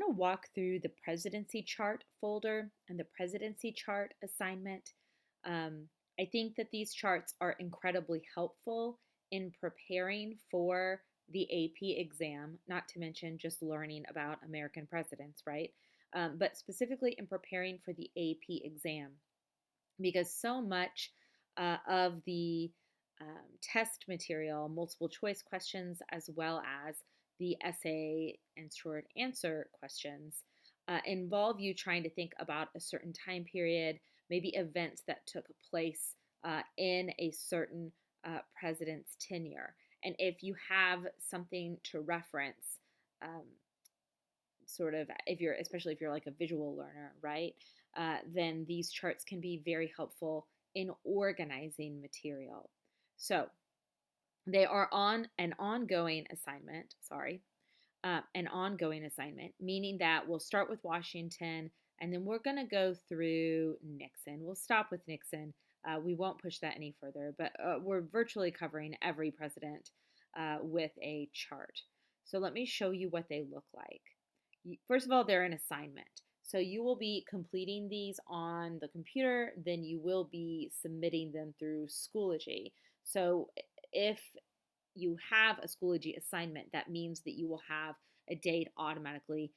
to walk through the presidency chart folder and the presidency chart assignment. Um, I think that these charts are incredibly helpful in preparing for the AP exam, not to mention just learning about American presidents, right? But specifically in preparing for the AP exam, because so much of the test material, multiple choice questions, as well as the essay and short answer questions, involve you trying to think about a certain time period, maybe events that took place in a certain president's tenure. And if you have something to reference, um, sort of if you're especially if you're like a visual learner, right, then these charts can be very helpful in organizing material. So they are on an ongoing assignment, an ongoing assignment, meaning that we'll start with Washington and then we're going to go through Nixon. We'll stop with Nixon. We won't push that any further, but we're virtually covering every president with a chart. So let me show you what they look like. First of all, they're an assignment. So you will be completing these on the computer, then you will be submitting them through Schoology. So if you have a Schoology assignment, that means that you will have a date automatically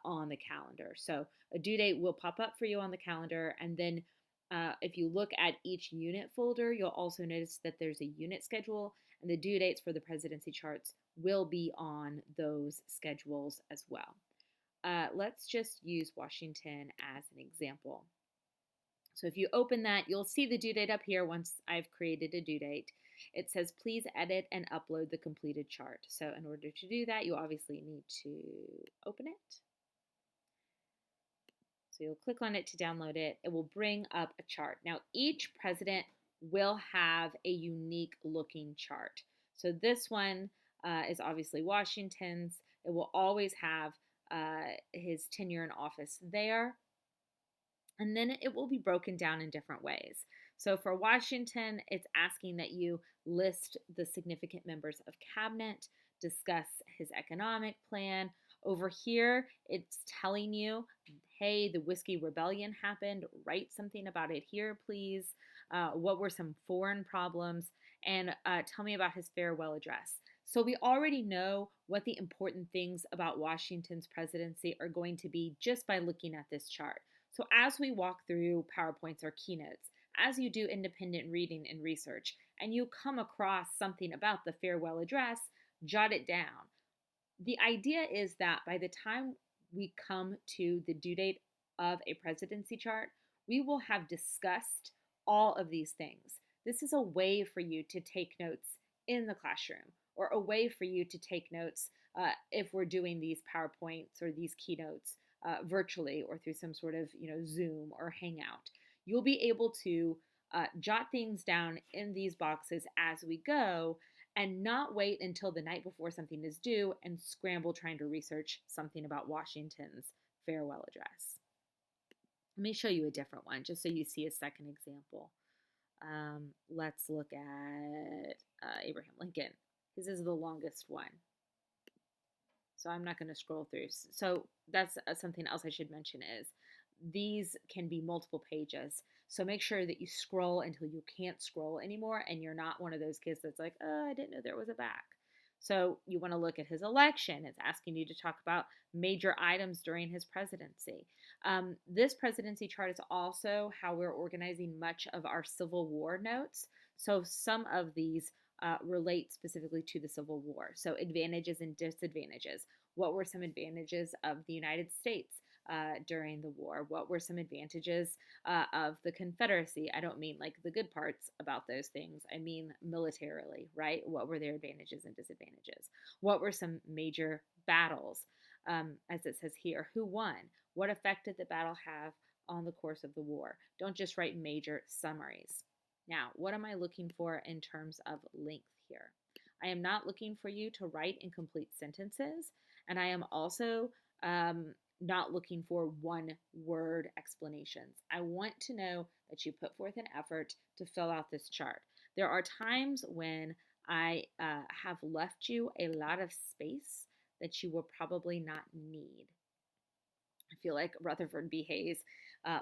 on the calendar. So a due date will pop up for you on the calendar, and then if you look at each unit folder, you'll also notice that there's a unit schedule, and the due dates for the presidency charts will be on those schedules as well. Let's just use Washington as an example. So if you open that, you'll see the due date up here once I've created a due date. It says, please edit and upload the completed chart. So in order to do that, you obviously need to open it. So you'll click on it to download it. It will bring up a chart. Now, each president will have a unique looking chart. So this one is obviously Washington's. It will always have his tenure in office there. And then it will be broken down in different ways. So for Washington, it's asking that you list the significant members of cabinet, discuss his economic plan. Over here, it's telling you, hey, the Whiskey Rebellion happened. Write something about it here, please. What were some foreign problems? And tell me about his farewell address. So we already know what the important things about Washington's presidency are going to be just by looking at this chart. So as we walk through PowerPoints or keynotes, as you do independent reading and research, and you come across something about the farewell address, jot it down. The idea is that by the time we come to the due date of a presidency chart, we will have discussed all of these things. This is a way for you to take notes in the classroom, or a way for you to take notes if we're doing these PowerPoints or these keynotes virtually or through some sort of Zoom or Hangout. You'll be able to jot things down in these boxes as we go and not wait until the night before something is due and scramble trying to research something about Washington's farewell address. Let me show you a different one just so you see a second example. Let's look at Abraham Lincoln. His is the longest one. So I'm not going to scroll through. So that's something else I should mention is these can be multiple pages. So make sure that you scroll until you can't scroll anymore and you're not one of those kids that's like, oh, I didn't know there was a back. So you want to look at his election. It's asking you to talk about major items during his presidency. This presidency chart is also how we're organizing much of our Civil War notes. So some of these relate specifically to the Civil War. So advantages and disadvantages. What were some advantages of the United States during the war? What were some advantages of the Confederacy? I don't mean like the good parts about those things. I mean militarily, right? What were their advantages and disadvantages? What were some major battles? As it says here, who won? What effect did the battle have on the course of the war? Don't just write major summaries. Now, what am I looking for in terms of length here? I am not looking for you to write incomplete sentences, and I am also not looking for one-word explanations. I want to know that you put forth an effort to fill out this chart. There are times when I have left you a lot of space that you will probably not need. feel like Rutherford B. Hayes,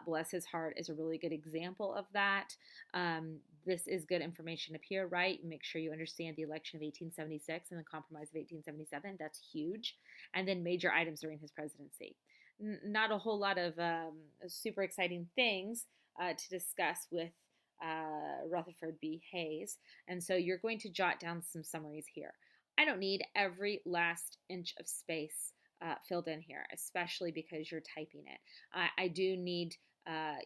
bless his heart, is a really good example of that. This is good information up here, right? Make sure you understand the election of 1876 and the Compromise of 1877. That's huge. And then major items during his presidency. Not a whole lot of super exciting things to discuss with Rutherford B. Hayes. And so you're going to jot down some summaries here. I don't need every last inch of space filled in here, especially because you're typing it. I do need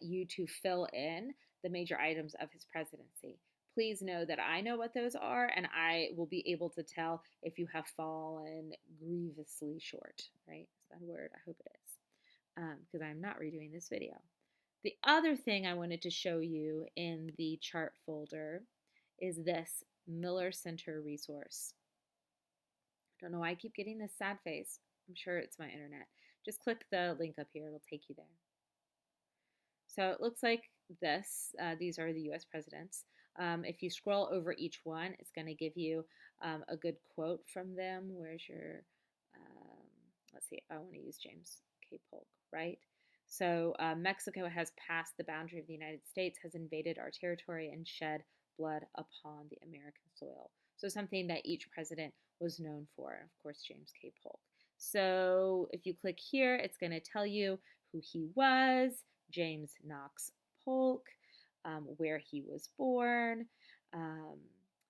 you to fill in the major items of his presidency. Please know that I know what those are, and I will be able to tell if you have fallen grievously short, right? Is that a word? I hope it is, because I'm not redoing this video. The other thing I wanted to show you in the chart folder is this Miller Center resource. Don't know why I keep getting this sad face. I'm sure it's my internet. Just click the link up here. It'll take you there. So it looks like this. These are the U.S. presidents. If you scroll over each one, it's going to give you a good quote from them. Where's your, let's see, I want to use James K. Polk, right? So Mexico has passed the boundary of the United States, has invaded our territory, and shed blood upon the American soil. So something that each president was known for, and of course, James K. Polk. So if you click here, it's going to tell you who he was, James Knox Polk, where he was born,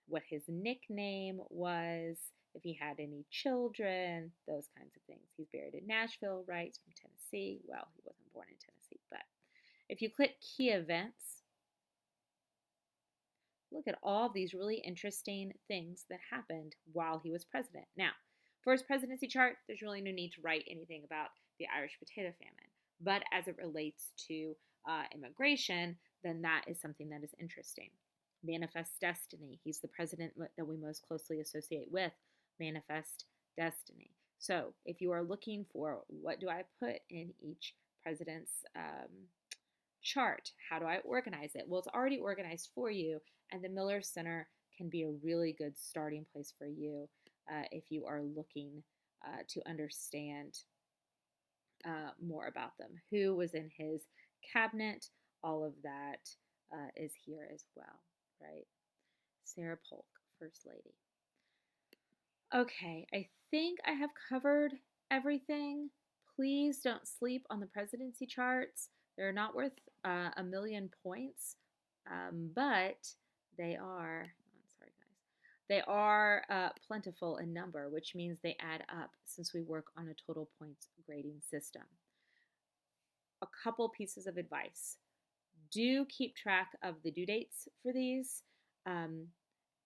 what his nickname was, if he had any children, those kinds of things. He's buried in Nashville, right? He's from Tennessee. Well, he wasn't born in Tennessee, but if you click key events, look at all of these really interesting things that happened while he was president. Now, for his presidency chart, there's really no need to write anything about the Irish potato famine. But as it relates to immigration, then that is something that is interesting. Manifest Destiny. He's the president that we most closely associate with Manifest Destiny. So if you are looking for what do I put in each president's chart, how do I organize it? Well, it's already organized for you, and the Miller Center can be a really good starting place for you if you are looking to understand more about them. Who was in his cabinet? All of that is here as well, right? Sarah Polk, First Lady. Okay, I think I have covered everything. Please don't sleep on the presidency charts. They're not worth a million points, but they are, sorry guys, they are plentiful in number, which means they add up since we work on a total points grading system. A couple pieces of advice. Do keep track of the due dates for these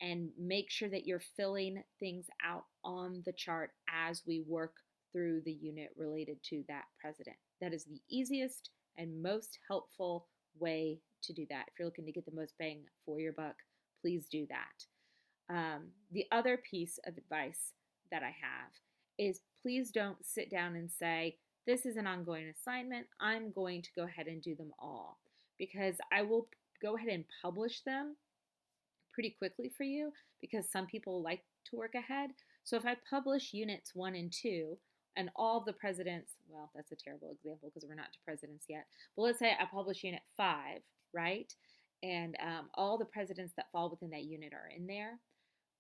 and make sure that you're filling things out on the chart as we work through the unit related to that president. That is the easiest and most helpful way to do that. If you're looking to get the most bang for your buck, please do that. The other piece of advice that I have is please don't sit down and say, this is an ongoing assignment, I'm going to go ahead and do them all, because I will go ahead and publish them pretty quickly for you because some people like to work ahead. So if I publish units 1 and 2 and all the presidents, well, that's a terrible example because we're not to presidents yet, but let's say I publish unit 5, right? And all the presidents that fall within that unit are in there.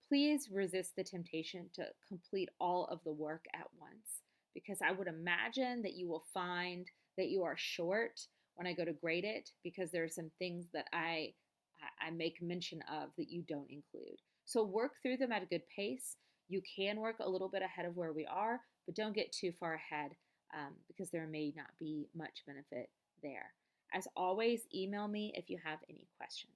Please resist the temptation to complete all of the work at once, because I would imagine that you will find that you are short when I go to grade it, because there are some things that I make mention of that you don't include. So work through them at a good pace. You can work a little bit ahead of where we are, but don't get too far ahead because there may not be much benefit there. As always, email me if you have any questions.